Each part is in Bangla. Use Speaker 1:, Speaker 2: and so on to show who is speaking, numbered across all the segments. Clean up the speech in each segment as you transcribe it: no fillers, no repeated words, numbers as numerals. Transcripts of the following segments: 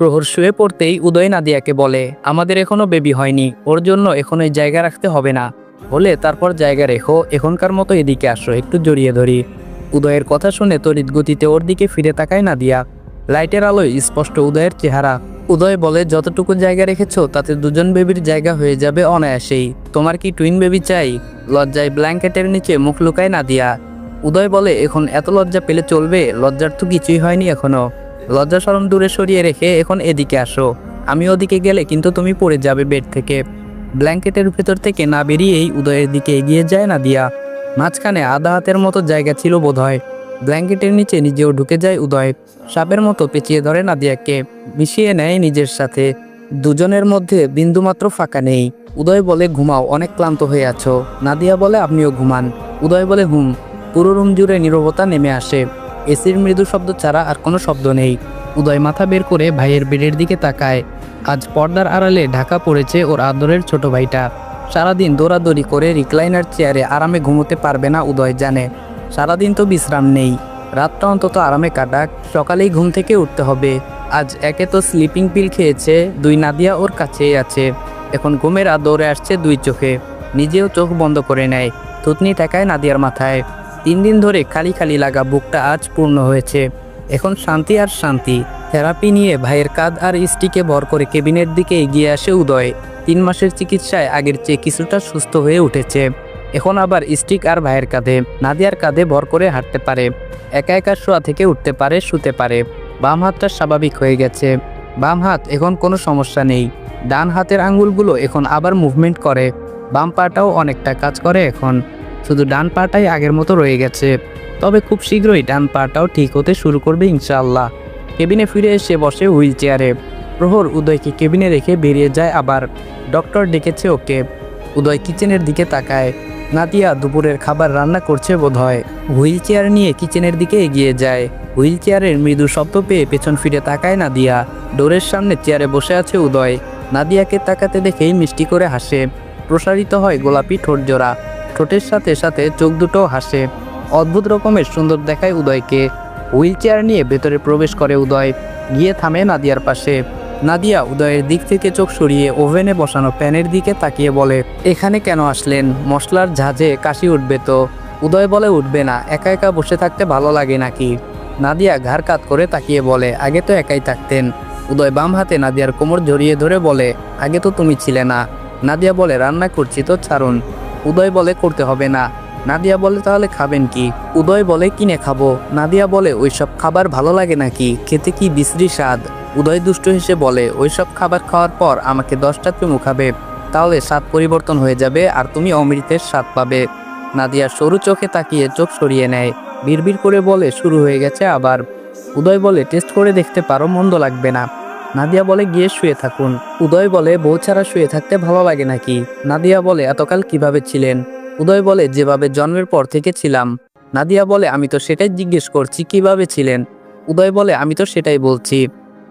Speaker 1: প্রহর শুয়ে পড়তেই উদয় নাদিয়াকে বলে, আমাদের এখনো বেবি হয়নি, ওর জন্য এখন এই জায়গা রাখতে হবে না, হলে তারপর জায়গা রেখো, এখনকার মতো এদিকে আসো, একটু জড়িয়ে ধরি। উদয়ের কথা শুনে তড়িৎ গতিতে ওর দিকে ফিরে তাকায় নাদিয়া। লাইটের আলোয় স্পষ্ট উদয়ের চেহারা। উদয় বলে, যতটুকু জায়গা রেখেছো তাতে দুজন বেবির জায়গা হয়ে যাবে অনায়াসেই। তোমার কি টুইন বেবি চাই? লজ্জায় ব্ল্যাঙ্কেটের নিচে মুখ লুকায় নাদিয়া। উদয় বলে, এখন এত লজ্জা পেলে চলবে? লজ্জার তো কিছুই হয়নি এখনো। লজ্জা শরম দূরে সরিয়ে রেখে এখন এদিকে আসো, আমি ওদিকে গেলে কিন্তু তুমি পড়ে যাবে বেড থেকে। ব্ল্যাঙ্কেটের ভেতর থেকে না বেরিয়েই উদয়ের দিকে এগিয়ে যায় নাদিয়া। মাঝখানে আধা হাতের মতো জায়গা ছিল বোধহয়। ব্ল্যাঙ্কেটের নিচে নিজেও ঢুকে যায় উদয়। সাপের মতো পেঁচিয়ে ধরে নাদিয়াকে, মিশিয়ে নেয় নিজের সাথে। দুজনের মধ্যে বিন্দুমাত্র ফাঁকা নেই। উদয় বলে, ঘুমাও, অনেক ক্লান্ত হয়ে আছো। নাদিয়া বলে, আপনিও ঘুমান। উদয় বলে, হুম। পুরো রুম জুড়ে নীরবতা নেমে আসে। এসির মৃদু শব্দ ছাড়া আর কোনো শব্দ নেই। উদয় মাথা বের করে ভাইয়ের বেডের দিকে তাকায়। আজ পর্দার আড়ালে ঢাকা পড়েছে ওর আদরের ছোট ভাইটা। সারাদিন দৌড়াদৌড়ি করে রিক্লাইনার চেয়ারে আরামে ঘুমোতে পারবে না উদয় জানে। সারাদিন তো বিশ্রাম নেই, রাতটা অন্তত আরামে কাটাক, সকালেই ঘুম থেকে উঠতে হবে। আজ একে তো স্লিপিং পিল খেয়েছে, দুই নাদিয়া ওর কাছেই আছে। এখন ঘুমের দৌড়ে আসছে দুই চোখে। নিজেও চোখ বন্ধ করে নেয়। থুতনি ঠেকায় নাদিয়ার মাথায়। 3 দিন ধরে খালি খালি লাগা বুকটা আজ পূর্ণ হয়েছে। এখন শান্তি আর শান্তি। থেরাপি নিয়ে ভাইয়ের কাঁধ আর স্টিকে ভর করে কেবিনের দিকে এগিয়ে আসে উদয়। 3 মাসের চিকিৎসায় আগের চেয়ে কিছুটা সুস্থ হয়ে উঠেছে। এখন আবার স্টিক আর ভাইয়ের কাঁধে, নাদিয়ার কাঁধে ভর করে হাঁটতে পারে। একা একা শোয়া থেকে উঠতে পারে, শুতে পারে। বাম হাতটা স্বাভাবিক হয়ে গেছে। বাম হাত এখন কোনো সমস্যা নেই। ডান হাতের আঙ্গুলগুলো এখন আবার মুভমেন্ট করে। বাম পাটাও অনেকটা কাজ করে এখন। শুধু ডান পাটাই আগের মতো রয়ে গেছে। তবে খুব শীঘ্রই ডান পাটাও ঠিক হতে শুরু করবে ইনশাআল্লাহ। কেবিনে ফিরে এসে বসে হুইল চেয়ারে। প্রহর উদয়কে কেবিনে রেখে বেরিয়ে যায় আবার। ডক্টর ডেকেছে ওকে। উদয় কিচেনের দিকে তাকায়। নাদিয়া দুপুরের খাবার রান্না করছে বোধহয়। হুইল চেয়ার নিয়ে কিচেনের দিকে এগিয়ে যায়। হুইল চেয়ারের মৃদু শব্দ পেয়ে পেছন ফিরে তাকায় নাদিয়া। ডোরের সামনে চেয়ারে বসে আছে উদয়। নাদিয়াকে তাকাতে দেখেই মিষ্টি করে হাসে। প্রসারিত হয় গোলাপি ঠোঁট জোড়া। ঠোঁটের সাথে সাথে চোখ দুটো হাসে। অদ্ভুত রকমের সুন্দর দেখায় উদয়কে। হুইল চেয়ার নিয়ে ভেতরে প্রবেশ করে উদয়। গিয়ে থামে নাদিয়ার পাশে। নাদিয়া উদয়ের দিক থেকে চোখ সরিয়ে ওভেনে বসানো প্যানের দিকে তাকিয়ে বলে, এখানে কেন আসলেন? মশলার ঝাঁঝে কাশি উঠবে তো। উদয় বলে, উঠবে না, একা একা বসে থাকতে ভালো লাগে নাকি? নাদিয়া ঘাড় কাত করে তাকিয়ে বলে, আগে তো একাই থাকতেন। উদয় বাম হাতে নাদিয়ার কোমর জড়িয়ে ধরে বলে, আগে তো তুমি ছিলে না। নাদিয়া বলে, রান্না করছি তো, ছাড়ুন। উদয় বলে, করতে হবে না। নাদিয়া বলে, তাহলে খাবেন কি? উদয় বলে, কিনে খাবো। নাদিয়া বলে, ওইসব খাবার ভালো লাগে নাকি? খেতে কি বিশ্রী স্বাদ। উদয় দুষ্ট হেসে বলে, ওইসব খাবার খাওয়ার পর আমাকে 10টা চুমু খাবে, তাহলে স্বাদ পরিবর্তন হয়ে যাবে আর তুমি অমৃতের স্বাদ পাবে। নাদিয়া সরু চোখে তাকিয়ে চোখ সরিয়ে নেয়। বিড়বিড় করে বলে, শুরু হয়ে গেছে আবার। উদয় বলে, টেস্ট করে দেখতে পারো, মন্দ লাগবে না। নাদিয়া বলে, গিয়ে শুয়ে থাকুন। উদয় বলে, বউ ছাড়া শুয়ে থাকতে ভালো লাগে নাকি? নাদিয়া বলে, এতকাল কিভাবে ছিলেন? উদয় বলে, যেভাবে জন্মের পর থেকে ছিলাম। নাদিয়া বলে, আমি তো সেটাই জিজ্ঞেস করছি, কিভাবে ছিলেন? উদয় বলে, আমি তো সেটাই বলছি।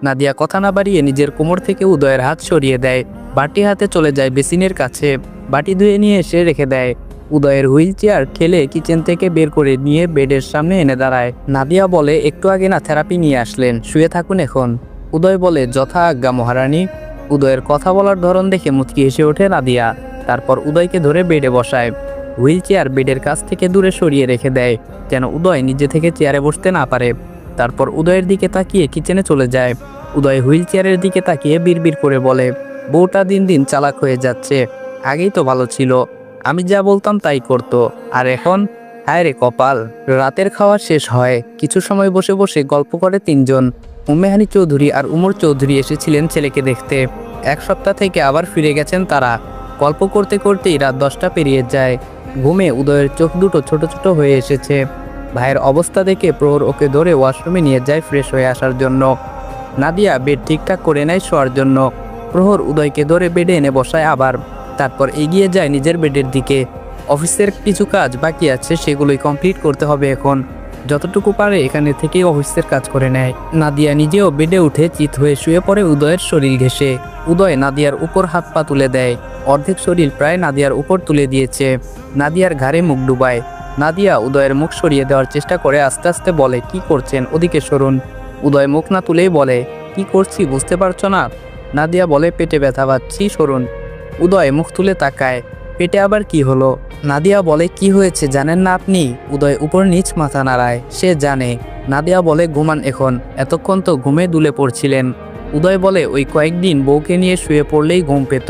Speaker 1: নাদিয়া কথা না বাড়িয়ে নিজের কোমর থেকে উদয়ের হাত সরিয়ে দেয়। বাটি হাতে চলে যায় বেসিনের কাছে। বাটি ধুয়ে নিয়ে এসে রেখে দেয়। উদয়ের হুইল চেয়ার ঠেলে কিচেন থেকে বের করে নিয়ে বেডের সামনে এনে দাঁড়ায়। নাদিয়া বলে, একটু আগে না থেরাপি নিয়ে আসলেন, শুয়ে থাকুন এখন। উদয় বলে, যথা আজ্ঞা মহারানী। উদয়ের কথা বলার ধরন দেখে মুচকি হেসে ওঠে নাদিয়া। তারপর উদয়কে ধরে বেডে বসায়। হুইল চেয়ার বেডের কাছ থেকে দূরে সরিয়ে রেখে দেয়, যেন উদয় নিজে থেকে চেয়ারে বসতে না পারে। তারপর উদয়ের দিকে তাকিয়ে কিচেনে চলে যায়। উদয় হুইল চেয়ারের দিকে তাকিয়ে বিড়বিড় করে বলে, বউটা দিন দিন চালাক হয়ে যাচ্ছে। আগেই তো ভালো ছিল, আমি যা বলতাম তাই করতো, আর এখন হায় রে কপাল। রাতের খাওয়া শেষ হয়। কিছু সময় বসে বসে গল্প করে 3 জন। উম্মেহানি চৌধুরী আর উমর চৌধুরী এসেছিলেন ছেলেকে দেখতে। 1 সপ্তাহ থেকে আবার ফিরে গেছেন তারা। গল্প করতে করতেই রাত 10টা পেরিয়ে যায়। ঘুমে উদয়ের চোখ দুটো ছোট ছোট হয়ে এসেছে। ভাইয়ের অবস্থা দেখে প্রহর ওকে ধরে ওয়াশরুমে নিয়ে যায় ফ্রেশ হয়ে আসার জন্য। নাদিয়া বেড ঠিকঠাক করে নেয় শোয়ার জন্য। প্রহর উদয়কে ধরে বেডে এনে বসায় আবার। তারপর এগিয়ে যায় নিজের বেডের দিকে। অফিসের কিছু কাজ বাকি আছে, সেগুলোই কমপ্লিট করতে হবে এখন। যতটুকু পারে এখানে থেকেই অফিসের কাজ করে নেয়। নাদিয়া নিজেও বেডে উঠে চিত হয়ে শুয়ে পড়ে উদয়ের শরীর ঘেঁষে। উদয় নাদিয়ার উপর হাত পা তুলে দেয়। অর্ধেক শরীর প্রায় নাদিয়ার উপর তুলে দিয়েছে। নাদিয়ার ঘাড়ে মুখ ডুবায়। নাদিয়া উদয়ের মুখ সরিয়ে দেওয়ার চেষ্টা করে আস্তে আস্তে বলে, কি করছেন, ওদিকে সরুন। উদয় মুখ না তুলেই বলে, কি করছি বুঝতে পারছো না? নাদিয়া বলে, পেটে ব্যথা পাচ্ছি, সরুন। উদয় মুখ তুলে তাকায়, পেটে আবার কি হলো? নাদিয়া বলে, কি হয়েছে জানেন না আপনি? উদয় উপর নিচ মাথা নাড়ায়, সে জানে। নাদিয়া বলে, ঘুমান এখন, এতক্ষণ তো ঘুমে দুলে পড়ছিলেন। উদয় বলে, ওই কয়েকদিন বউকে নিয়ে শুয়ে পড়লেই ঘুম পেত,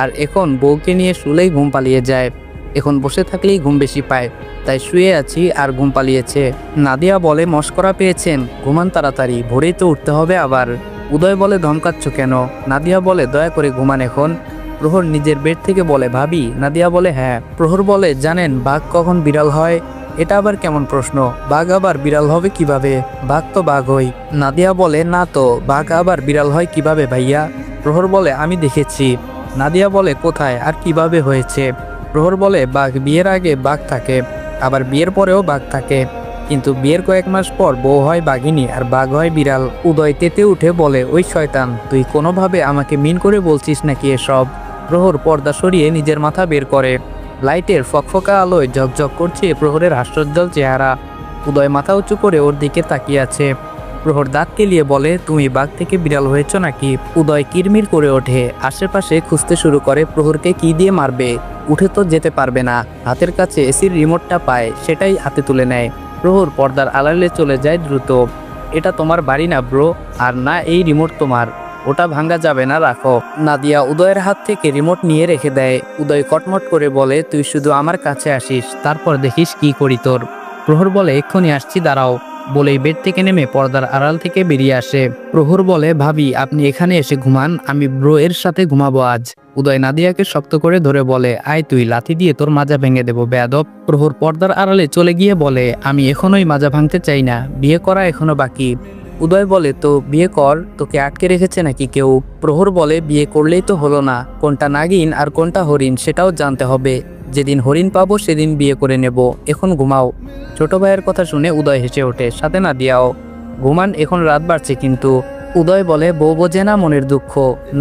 Speaker 1: আর এখন বউকে নিয়ে শুলেই ঘুম পালিয়ে যায়। এখন বসে থাকলেই ঘুম বেশি পায়, তাই শুয়ে আছি আর ঘুম পালিয়েছে। নাদিয়া বলে, মশকরা পেয়েছেন, ঘুমান তাড়াতাড়ি, ভোরেই তো উঠতে হবে আবার। উদয় বলে, ধমকাচ্ছ কেন? নাদিয়া বলে, দয়া করে ঘুমান এখন। প্রহর নিজের বেড থেকে বলে, ভাবি। নাদিয়া বলে, হ্যাঁ। প্রহর বলে, জানেন বাঘ কখন বিড়াল হয়? এটা আবার কেমন প্রশ্ন? বাঘ আবার বিড়াল হবে কিভাবে? বাঘ তো বাঘ হই। নাদিয়া বলে, না তো, বাঘ আবার বিড়াল হয় কিভাবে ভাইয়া? প্রহর বলে, আমি দেখেছি। নাদিয়া বলে, কোথায় আর কিভাবে হয়েছে? প্রহর বলে, বাঘ বিয়ের আগে বাঘ থাকে, আবার বিয়ের পরেও বাঘ থাকে, কিন্তু বিয়ের কয়েক মাস পর বউ হয় বাঘিনী আর বাঘ হয় বিড়াল। উদয় তেতে উঠে বলে, ওই শয়তান, তুই কোনোভাবে আমাকে মিন করে বলছিস নাকি এসব? প্রহর পর্দা সরিয়ে নিজের মাথা বের করে। লাইটের ফকফকা আলোয় ঝকঝক করছে প্রহরের হাস্যোজ্জ্বল চেহারা। উদয় মাথা উঁচু করে ওর দিকে তাকিয়ে আছে। প্রহর দাঁত কেলিয়ে বলে, তুমি বাঘ থেকে বিড়াল হয়েছ নাকি? উদয় কিরমির করে ওঠে, আশেপাশে খুঁজতে শুরু করে প্রহরকে কি দিয়ে মারবে। উঠে তো যেতে পারবে না। হাতের কাছে এসির রিমোটটা পায়, সেটাই হাতে তুলে নেয়। প্রহর পর্দার আড়ালে চলে যায় দ্রুত। এটা তোমার বাড়ি না ব্রো, আর না এই রিমোট তোমার, ওটা ভাঙ্গা যাবে না, রাখো। নাদিয়া উদয়ের হাত থেকে রিমোট নিয়ে রেখে দেয়। উদয় কটমট করে বলে, তুই শুধু আমার কাছে আসিস, তারপর দেখিস কি করি তোর। প্রহর বলে, এক্ষুনি আসছি, দাঁড়াও। বলেই বেড থেকে নেমে পর্দার আড়াল থেকে বেরিয়ে আসে। প্রহর বলে, ভাবি আপনি এখানে এসে ঘুমান, আমি ব্রো এর সাথে ঘুমাবো আজ। উদয় নাদিয়াকে শক্ত করে ধরে বলে, আয় তুই, লাথি দিয়ে তোর মাজা ভেঙে দেবো বেয়াদব। প্রহর পর্দার আড়ালে চলে গিয়ে বলে, আমি এখনোই মাজা ভাঙতে চাই না, বিয়ে করা এখনো বাকি। উদয় বলে, তো বিয়ে কর, তোকে আটকে রেখেছে নাকি কেউ? প্রহর বলে, বিয়ে করলেই তো হলো না, কোনটা নাগিন আর কোনটা হরিণ সেটাও জানতে হবে। যেদিন হরিণ পাবো সেদিন বিয়ে করে নেব, এখন ঘুমাও। ছোট ভাইয়ের কথা শুনে উদয় হেসে ওঠে, সাথে নাদিয়াও। ঘুমান, এখন রাত বাড়ছে কিন্তু। উদয় বলে, বউ বোঝে না মনের দুঃখ।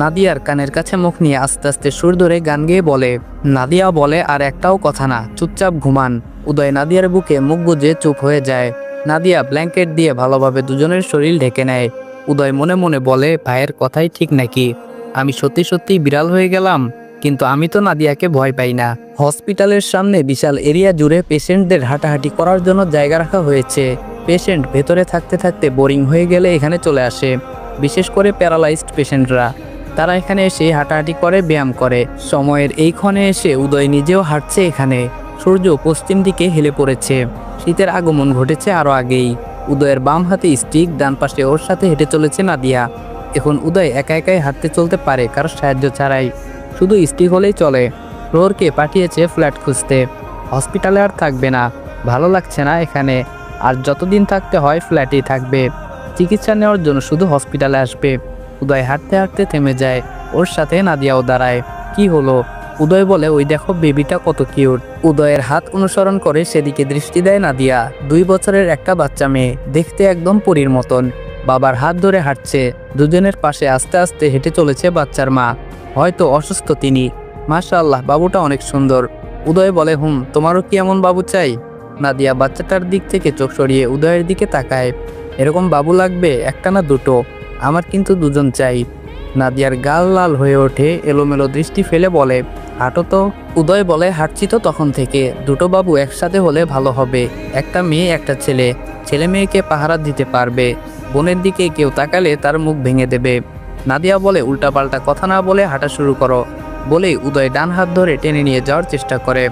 Speaker 1: নাদিয়ার কানের কাছে মুখ নিয়ে আস্তে আস্তে সুর ধরে গান গেয়ে বলে। নাদিয়া বলে, আর একটাও কথা না, চুপচাপ ঘুমান। উদয় নাদিয়ার বুকে মুখ গুজে চুপ হয়ে যায়। নাদিয়া ব্ল্যাঙ্কেট দিয়ে ভালোভাবে দুজনের শরীর ঢেকে নেয়। উদয় মনে মনে বলে, ভাইয়ের কথাই ঠিক নাকি? আমি সত্যি সত্যি বিড়াল হয়ে গেলাম? কিন্তু আমি তো নাদিয়াকে ভয় পাই না। হসপিটালের সামনে বিশাল এরিয়া জুড়ে পেশেন্টদের হাঁটাহাঁটি করার জন্য জায়গা রাখা হয়েছে। পেশেন্ট ভেতরে থাকতে থাকতে বোরিং হয়ে গেলে এখানে চলে আসে, বিশেষ করে প্যারালাইজড পেশেন্টরা। তারা এখানে এসে হাঁটাহাঁটি করে, ব্যায়াম করে। সময়ের এই ক্ষণে এসে উদয় নিজেও হাঁটছে এখানে। সূর্য পশ্চিম দিকে হেলে পড়েছে, শীতের আগমন ঘটেছে আরও আগেই। উদয়ের বাম হাতে স্টিক, ডান পাশে ওর সাথে হেঁটে চলেছে নাদিয়া। এখন উদয় একা একাই হাঁটতে চলতে পারে, কারোর সাহায্য ছাড়াই, শুধু স্টিক হলেই চলে। প্রহরকে পাঠিয়েছে ফ্ল্যাট খুঁজতে, হসপিটালে আর থাকবে না, ভালো লাগছে না এখানে, আর যতদিন থাকতে হয় ফ্ল্যাটেই থাকবে। চিকিৎসা নেওয়ার জন্য শুধু হসপিটালে আসবে। উদয় হাঁটতে হাঁটতে থেমে যায়, ওর সাথে নাদিয়াও দাঁড়ায়। কি হলো? উদয় বলে, ওই দেখো বেবিটা কত কিউট। উদয়ের হাত অনুসরণ করে সেদিকে দৃষ্টি দেয় নাদিয়া। 2 বছরের একটা বাচ্চা মেয়ে, দেখতে একদম পরীর মতন। বাবার হাত ধরে হাঁটছে, দুজনের পাশে আস্তে আস্তে হেঁটে চলেছে বাচ্চার মা। হয়তো অসুস্থ তিনি। মাশাআল্লাহ, বাবুটা অনেক সুন্দর। উদয় বলে, তোমারও কি এমন বাবু চাই? নাদিয়া বাচ্চাটার দিক থেকে চোখ সরিয়ে উদয়ের দিকে তাকায়। এরকম বাবু লাগবে, একটা না দুটো? আমার কিন্তু দুজন চাই। নাদিয়ার গাল লাল হয়ে ওঠে, এলোমেলো দৃষ্টি ফেলে বলে, হাঁটো তো। উদয় বলে, হাঁটছি তো তখন থেকে, দুটো বাবু একসাথে হলে ভালো হবে, একটা মেয়ে একটা ছেলে। ছেলে মেয়েকে পাহারা দিতে পারবে, বোনের দিকে কেউ তাকালে তার মুখ ভেঙে দেবে। নাদিয়া বলে, উল্টাপাল্টা কথা না বলে হাঁটা শুরু করো। বলেই উদয় ডান হাত ধরে টেনে নিয়ে যাওয়ার চেষ্টা করে।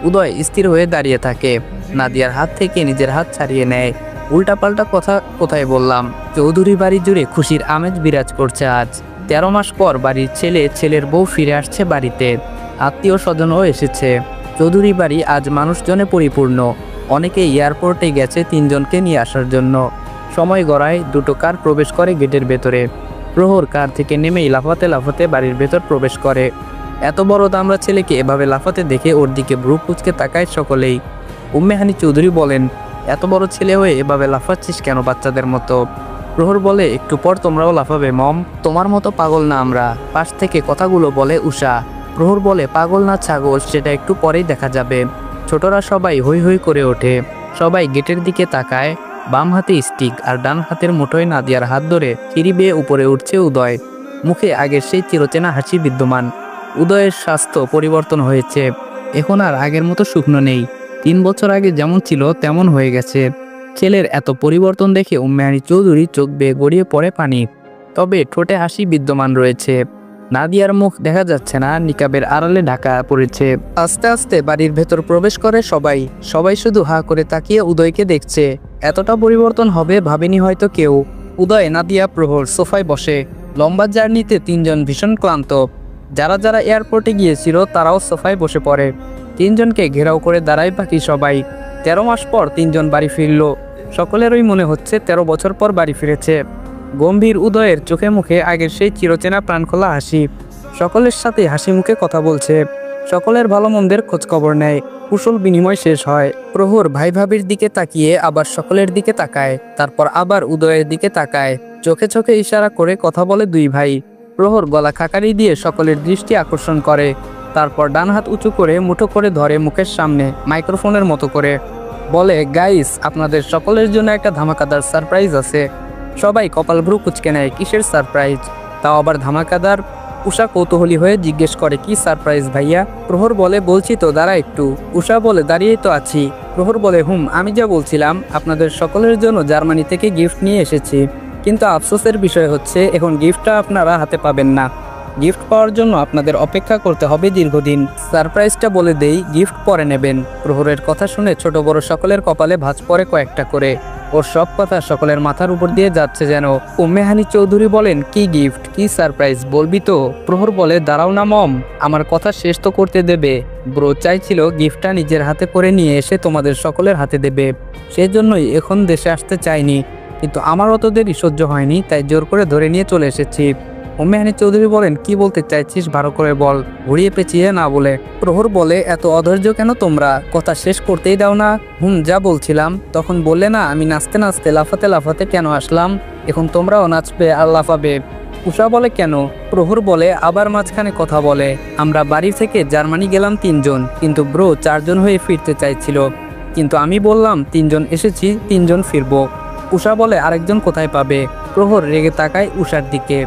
Speaker 1: উদয় স্থির হয়ে দাঁড়িয়ে থাকে, নাদিয়ার হাত থেকে নিজের হাত ছাড়িয়ে নেয়। উল্টাপাল্টা কথা কোথায় বললাম? চৌধুরী বাড়ি জুড়ে খুশির আমেজ বিরাজ করছে আজ। 13 মাস পর বাড়ির ছেলে, ছেলের বউ ফিরে আসছে বাড়িতে। আত্মীয় স্বজনও এসেছে। চৌধুরী বাড়ি আজ মানুষজনে পরিপূর্ণ। অনেকে এয়ারপোর্টে গেছে 3 জনকে নিয়ে আসার জন্য। সময় গড়ায়, দুটো কার প্রবেশ করে গেটের ভেতরে। প্রহর কার থেকে নেমেই লাফাতে লাফাতে বাড়ির ভেতর প্রবেশ করে। এত বড় দামড়া ছেলেকে এভাবে লাফাতে দেখে ওর দিকে ভ্রু কুঁচকে তাকায় সকলেই। উম্মেহানি চৌধুরী বলেন, এত বড় ছেলে হয়ে এভাবে লাফাচ্ছিস কেন বাচ্চাদের মতো? প্রহর বলে, একটু পর তোমরাও লাফাবে মম, তোমার মতো পাগল না আমরা। পাশ থেকে কথাগুলো বলে উষা। প্রহর বলে, পাগল না ছাগল সেটা একটু পরেই দেখা যাবে। ছোটরা সবাই হৈ হৈ করে ওঠে, সবাই গেটের দিকে তাকায়। বাম হাতে স্টিক আর ডান হাতের মুঠোয় নাদিয়ার হাত ধরে সিঁড়ি বেয়ে উপরে উঠছে উদয়। মুখে আগের সেই চিরচেনা হাসি বিদ্যমান। উদয়ের স্বাস্থ্য পরিবর্তন হয়েছে, এখন আর আগের মতো শুকনো নেই। 3 বছর আগে যেমন ছিল তেমন হয়ে গেছে। ছেলের এত পরিবর্তন দেখে উম্মেহানি চৌধুরী চোখ বেয়ে গড়িয়ে পড়ে পানি। তবে ঠোঁটে হাসি বিদ্যমান রয়েছে। নাদিয়ার মুখ দেখা যাচ্ছে না, নিকাবের আড়ালে ঢাকা পড়েছে। আস্তে আস্তে বাড়ির ভেতর প্রবেশ করে সবাই। সবাই শুধু হা করে তাকিয়ে উদয়কে দেখছে। এতটা পরিবর্তন হবে ভাবেনি হয়তো কেউ। উদয়, নাদিয়া, প্রহর সোফায় বসে। লম্বা জার্নিতে 3 জন ভীষণ ক্লান্ত। যারা যারা এয়ারপোর্টে গিয়েছিল তারাও সোফায় বসে পড়ে। 3 জনকে ঘেরাও করে দাঁড়ায় বাকি সবাই। 13 মাস পর 3 জন বাড়ি ফিরল। সকলেরই মনে হচ্ছে 13 বছর পর বাড়ি ফিরেছে। গম্ভীর উদয়ের চোখে মুখে আগের সেই চিরচেনা প্রাণখোলা হাসি। সকলের সাথে হাসি মুখে কথা বলছে। সকলের ভালো মন্দের খোঁজখবর নেয়। কুশল বিনিময় শেষ হয়। প্রহর ভাই ভাবির দিকে তাকিয়ে আবার সকলের দিকে তাকায়, তারপর আবার উদয়ের দিকে তাকায়। চোখে চোখে ইশারা করে কথা বলে দুই ভাই। প্রহর গলা খাকারি দিয়ে সকলের দৃষ্টি আকর্ষণ করে, তারপর ডান হাত উঁচু করে মুঠো করে ধরে মুখের সামনে মাইক্রোফোনের মতো করে বলে, গাইস, আপনাদের সকলের জন্য একটা ধামাকাদার সারপ্রাইজ আছে। সবাই কপাল ভ্রু কুঁচকে নেয়। কিসের সারপ্রাইজ? তাও আবার ধামাকাদার? উষা কৌতূহলী হয়ে জিজ্ঞেস করে, কি সারপ্রাইজ ভাইয়া? প্রহর বলে, বলছি তো, দাঁড়া একটু। উষা বলে, দাঁড়িয়েই তো আছি। প্রহর বলে, আমি যা বলছিলাম, আপনাদের সকলের জন্য জার্মানি থেকে গিফট নিয়ে এসেছি। কিন্তু আফসোসের বিষয় হচ্ছে এখন গিফটটা আপনারা হাতে পাবেন না। গিফট পাওয়ার জন্য আপনাদের অপেক্ষা করতে হবে দীর্ঘদিন। সারপ্রাইজটা বলে দেই, গিফট পরে নেবেন। প্রহরের কথা শুনে ছোট বড় সকলের কপালে ভাঁজ পড়ে কয়েকটা করে। ওর সব কথা সকলের মাথার উপর দিয়ে যাচ্ছে যেন। উম্মেহানি চৌধুরী বলেন, কি গিফট, কি সারপ্রাইজ, বলবি তো? প্রহর বলে, দাঁড়াও না মম, আমার কথা শেষ তো করতে দেবে। ব্রো চাইছিল গিফটটা নিজের হাতে করে নিয়ে এসে তোমাদের সকলের হাতে দেবে। সেজন্যই এখন দেশে আসতে চাইনি, কিন্তু আমার অত দেরি সহ্য হয়নি, তাই জোর করে ধরে নিয়ে চলে এসেছি। উম্মেহানি চৌধুরী বলেন, কি বলতে চাইছিস ভালো করে বল, ঘুরিয়ে পেঁচিয়ে না বলে। প্রহর বলে, এত অধৈর্য কেন তোমরা? কথা শেষ করতেই দাও না। যা বলছিলাম, তখন বললে না আমি নাচতে নাচতে লাফাতে লাফাতে কেন আসলাম, এখন তোমরাও নাচবে আর লাফাবে। উষা বলে, কেন? প্রহর বলে, আবার মাঝখানে কথা বলে, আমরা বাড়ি থেকে জার্মানি গেলাম 3 জন, কিন্তু ব্রো 4 জন হয়ে ফিরতে চাইছিল, কিন্তু আমি বললাম 3 জন এসেছি, 3 জন ফিরবো। উষা বলে, আরেকজন কোথায় পাবে? প্রহর রেগে তাকায় উষার দিকে।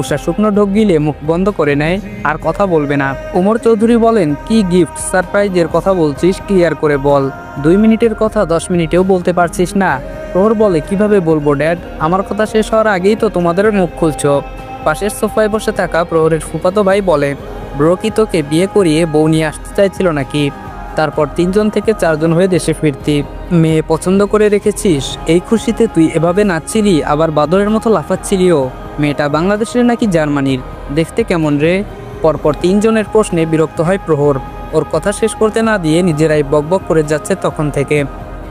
Speaker 1: উষা শুকনো ঢোক গিলে মুখ বন্ধ করে নেয়, আর কথা বলবে না। ওমর চৌধুরী বলেন, কি গিফট সারপ্রাইজের কথা বলছিস, ক্লিয়ার করে বল। 2 মিনিটের কথা 10 মিনিটেও বলতে পারছিস না? প্রহর বলে, কিভাবে বলবো ড্যাড, আমার কথা শেষ হওয়ার আগেই তো তোমাদের মুখ খুলছ। পাশের সোফায় বসে থাকা প্রহরের ফুফাতো ভাই বলে, ব্রো কি তোকে বিয়ে করিয়ে বউ নিয়ে আসতে চাইছিল নাকি? তারপর 3 জন থেকে 4 জন হয়ে দেশে ফিরতি। মেয়ে পছন্দ করে রেখেছিস, এই খুশিতে তুই এভাবে নাচছিলি, আবার বাদরের মতো লাফাচ্ছিলিও। মেয়েটা বাংলাদেশের নাকি জার্মানির? দেখতে কেমন রে? পরপর 3 জনের প্রশ্নে বিরক্ত হয় প্রহর। ওর কথা শেষ করতে না দিয়ে নিজেরাই বকবক করে যাচ্ছে তখন থেকে।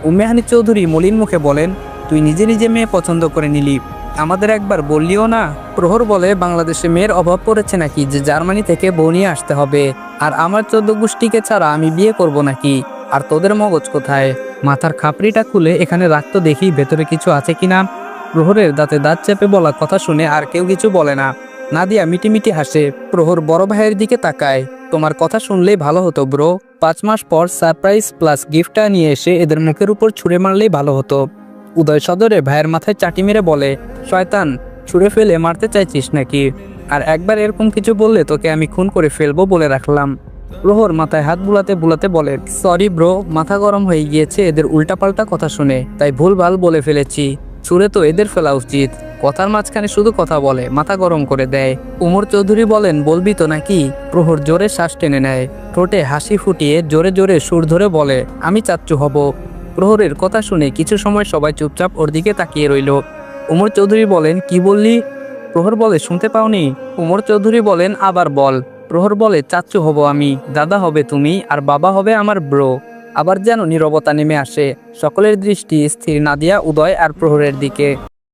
Speaker 1: উম্মেহানি চৌধুরী মলিন মুখে বলেন, তুই নিজে নিজে মেয়ে পছন্দ করে নিলি, আমাদের একবার বললিও না? প্রহর বলে, বাংলাদেশে মেয়ের অভাব পড়েছে নাকি যে জার্মানি থেকে বউ নিয়ে আসতে হবে? আর আমার 14 গোষ্ঠীকে ছাড়া আমি বিয়ে করব নাকি? আর তোদের মগজ কোথায়? মাথার খাপড়িটা খুলে এখানে রাখতো, দেখি ভেতরে কিছু আছে কিনা। প্রহরের দাঁতে দাঁত চেপে বলা কথা শুনে আর কেউ কিছু বলে না। নাদিয়া মিটিমিটি হাসে। প্রহর বড় ভাইয়ের দিকে তাকায়। তোমার কথা শুনলেই ভালো হতো ব্রো, 5 মাস পর সারপ্রাইজ প্লাস গিফটটা নিয়ে এসে এদের মুখের উপর ছুঁড়ে মারলেই ভালো হতো। উদয় সদরে ভাইয়ের মাথায় চাটি মেরে বলে, শয়তান, ছুঁড়ে ফেলে মারতে চাইছিস নাকি? আর একবার এরকম কিছু বললে তোকে আমি খুন করে ফেলবো বলে রাখলাম। প্রহর মাথায় হাত বুলাতে বুলাতে বলে, সরি ব্রো, মাথা গরম হয়ে গিয়েছে এদের উল্টাপাল্টা কথা শুনে, তাই ভুলভাল বলে ফেলেছি। ছুঁড়ে তো এদের ফেলা উচিত। কথার মাঝখানে শুধু কথা বলে, মাথা গরম করে দেয়। উমর চৌধুরী বলেন, বলবি তো নাকি? প্রহর জোরে শ্বাস টেনে নেয়, ঠোঁটে হাসি ফুটিয়ে জোরে জোরে সুর ধরে বলে, আমি চাচ্চু হব। প্রহরের কথা শুনে কিছু সময় সবাই চুপচাপ ওর দিকে তাকিয়ে রইল। উমর চৌধুরী বলেন, কি বললি? প্রহর বলে, শুনতে পাওনি? উমর চৌধুরী বলেন, আবার বল। প্রহর বলে, চাচ্চু হব আমি, দাদা হবে তুমি, আর বাবা হবে আমার ব্রো। আবার যেন নীরবতা নেমে আসে। সকলের দৃষ্টি স্থির নাদিয়া, উদয় আর প্রহরের দিকে।